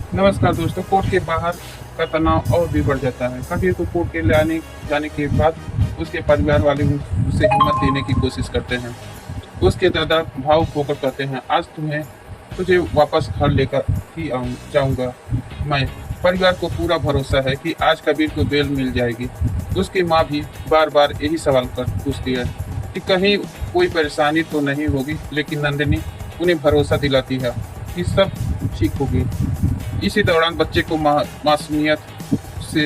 नमस्कार दोस्तों। कोर्ट के बाहर का तनाव और भी बढ़ जाता है। कभी तो कोर्ट के लाने जाने के बाद उसके परिवार वाले उसे हिम्मत देने की कोशिश करते हैं। उसके दादा भावुक होकर कहते हैं, आज तुझे वापस घर लेकर ही जाऊंगा मैं। परिवार को पूरा भरोसा है कि आज कबीर को बेल मिल जाएगी। उसकी माँ भी बार बार यही सवाल कर पूछती है कि कहीं कोई परेशानी तो नहीं होगी, लेकिन नंदिनी उन्हें भरोसा दिलाती है कि सब ठीक होगी। इसी दौरान बच्चे को मासूमियत से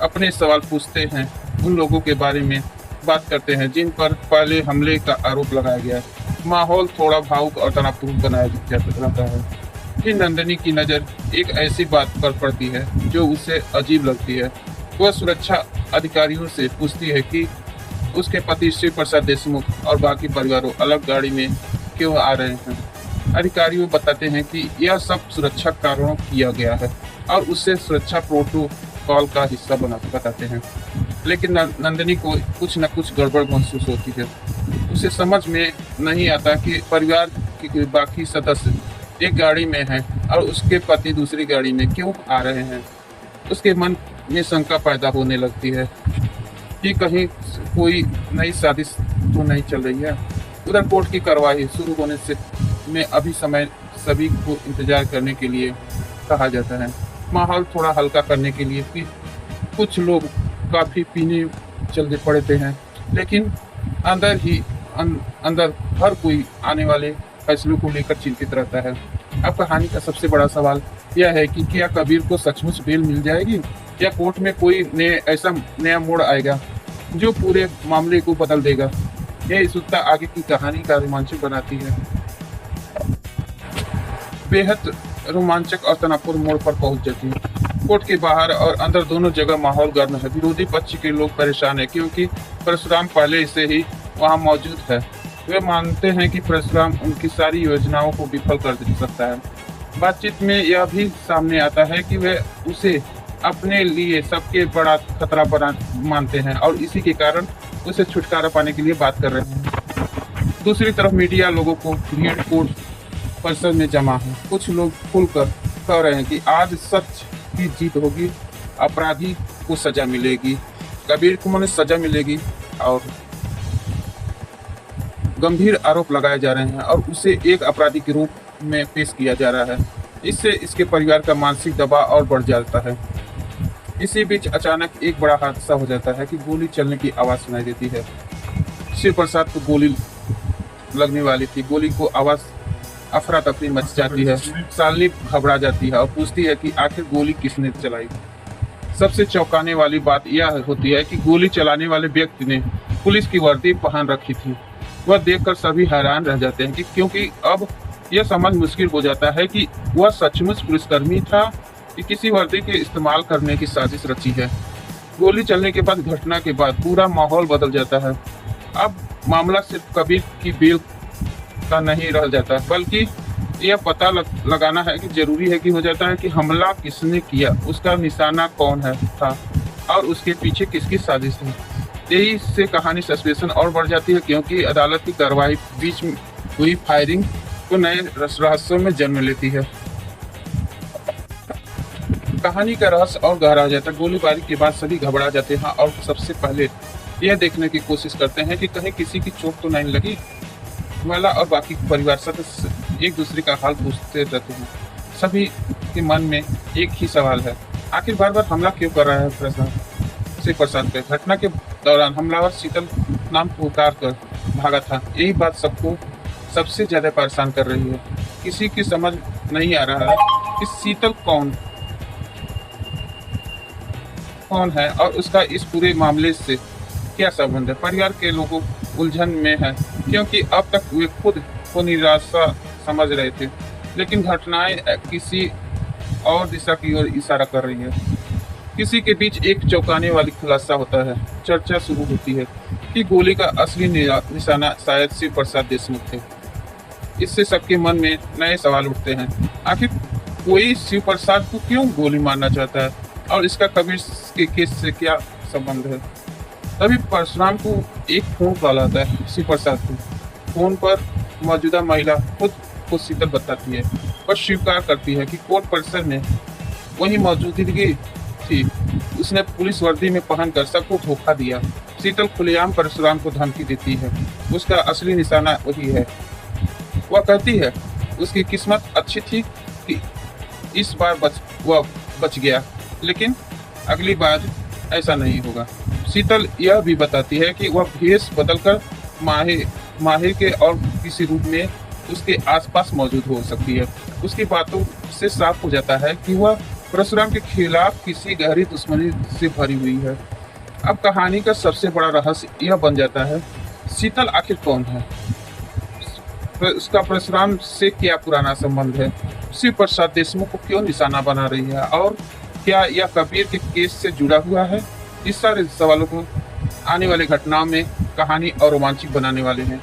अपने सवाल पूछते हैं, उन लोगों के बारे में बात करते हैं जिन पर पहले हमले का आरोप लगाया गया है। माहौल थोड़ा भावुक और तनावपूर्ण बनाया जाता है कि नंदिनी की नज़र एक ऐसी बात पर पड़ती है जो उसे अजीब लगती है। वह सुरक्षा अधिकारियों से पूछती है कि उसके पति शिव प्रसाद देशमुख और बाकी परिवारों अलग गाड़ी में क्यों आ रहे हैं। अधिकारियों बताते हैं कि यह सब सुरक्षा कारणों किया गया है और उससे सुरक्षा प्रोटोकॉल का हिस्सा बताते हैं। लेकिन नंदिनी को कुछ न कुछ गड़बड़ महसूस होती है। उसे समझ में नहीं आता कि परिवार के बाकी सदस्य एक गाड़ी में हैं और उसके पति दूसरी गाड़ी में क्यों आ रहे हैं। उसके मन में शंका पैदा होने लगती है कि कहीं कोई नई साजिश तो नहीं चल रही है। उधर कोर्ट की कार्रवाई शुरू होने से में अभी समय सभी को इंतजार करने के लिए कहा जाता है। माहौल थोड़ा हल्का करने के लिए कि कुछ लोग काफ़ी पीने चल पड़ते हैं, लेकिन अंदर हर कोई आने वाले फैसलों को लेकर चिंतित रहता है। अब कहानी का सबसे बड़ा सवाल यह है कि क्या कबीर को सचमुच बेल मिल जाएगी या कोर्ट में कोई ऐसा नया मोड़ आएगा जो पूरे मामले को बदल देगा। यह उत्सुकता आगे की कहानी का रोमांचक बनाती है। बेहद रोमांचक और तनावपूर्ण मोड़ पर पहुंच जाती है। कोर्ट के बाहर और अंदर दोनों जगह माहौल गर्म है। विरोधी पक्ष के लोग परेशान है क्योंकि परशुराम पहले से ही वहां मौजूद है। वे मानते हैं कि परशुराम उनकी सारी योजनाओं को विफल कर सकता है। बातचीत में यह भी सामने आता है कि वे उसे अपने लिए सबके बड़ा खतरा मानते हैं और इसी के कारण उसे छुटकारा पाने के लिए बात कर रहे हैं। दूसरी तरफ मीडिया लोगों को भीड़ कोर्ट परिसर में जमा है। कुछ लोग खुलकर कह रहे हैं कि आज सच की जीत होगी, अपराधी को सजा मिलेगी, कबीर को सजा मिलेगी और गंभीर आरोप लगाए जा रहे हैं और उसे एक अपराधी के रूप में पेश किया जा रहा है। इससे इसके परिवार का मानसिक दबाव और बढ़ जाता है। इसी बीच अचानक एक बड़ा हादसा हो जाता है कि गोली चलने की आवाज़ सुनाई देती है। शिव प्रसाद को गोली लगने वाली थी। गोली को आवाज़ अफरा तफरी मच जाती है। शालिनी घबरा जाती है और पूछती है कि आखिर गोली किसने चलाई। सबसे चौंकाने वाली बात यह होती है कि गोली चलाने वाले व्यक्ति ने पुलिस की वर्दी पहन रखी थी। वह देखकर सभी हैरान रह जाते हैं कि क्योंकि अब यह समझ मुश्किल हो जाता है कि वह सचमुच पुलिसकर्मी था कि किसी वर्दी के इस्तेमाल करने की साजिश रची है। गोली चलने के बाद घटना के बाद पूरा माहौल बदल जाता है। अब मामला सिर्फ कबीर की बेल का नहीं रह जाता, बल्कि यह पता लगाना है कि जरूरी है कि हो जाता है कि हमला किसने किया, उसका निशाना कौन है था और उसके पीछे किसकी साजिश है। यही से कहानी सस्पेंशन और बढ़ जाती है क्योंकि अदालत की कार्रवाई बीच में हुई फायरिंग को नए रहस्यों में जन्म लेती है। कहानी का रहस्य और गहरा हो जाता है। गोलीबारी के बाद सभी घबरा जाते हैं और सबसे पहले यह देखने की कोशिश करते हैं कि कहीं किसी की चोट तो नहीं लगी। महिला और बाकी परिवार सदस्य एक दूसरे का हाल पूछते रहते हैं। सभी के मन में एक ही सवाल है, आखिर बार बार हमला क्यों कर रहा है शिव प्रसाद पे। घटना के दौरान हमलावर शीतल नाम पुकार कर भागा था। यही बात सबको सबसे ज्यादा परेशान कर रही है। किसी की समझ नहीं आ रहा है कि शीतल कौन है और उसका इस पूरे मामले से क्या संबंध है। परिवार के लोगों उलझन में है क्योंकि अब तक वे खुद को निराशा समझ रहे थे, लेकिन घटनाएं किसी और दिशा की ओर इशारा कर रही है। किसी के बीच एक चौंकाने वाली खुलासा होता है। चर्चा शुरू होती है कि गोली का असली निशाना शायद शिव प्रसाद देशमुख थे। इससे सबके मन में नए सवाल उठते हैं। आखिर कोई शिव प्रसाद को क्यों गोली मारना चाहता है और इसका कबीर के केस से क्या संबंध है। तभी परशुराम को एक फोन कॉल आता है शिव प्रसाद को। फोन पर मौजूदा महिला खुद को शीतल बताती है और स्वीकार करती है कि कोर्ट परिसर में वही मौजूदगी थी। उसने पुलिस वर्दी में पहनकर सबको धोखा दिया। शीतल खुलेआम परशुराम को धमकी देती है। उसका असली निशाना वही है। वह कहती है उसकी किस्मत अच्छी थी कि इस बार वह बच गया, लेकिन अगली बार ऐसा नहीं होगा। शीतल यह भी बताती है कि वह भेष बदलकर माहिर के और किसी रूप में उसके आसपास मौजूद हो सकती है। उसकी बातों से साफ हो जाता है कि वह परशुराम के खिलाफ किसी गहरी दुश्मनी से भरी हुई है। अब कहानी का सबसे बड़ा रहस्य यह बन जाता है, शीतल आखिर कौन है, उसका परशुराम से क्या पुराना संबंध है, शिव प्रसाद देशमुख को क्यों निशाना बना रही है, और क्या यह कबीर के केस से जुड़ा हुआ है। इस सारे सवालों को आने वाले घटनाओं में कहानी और रोमांचक बनाने वाले हैं।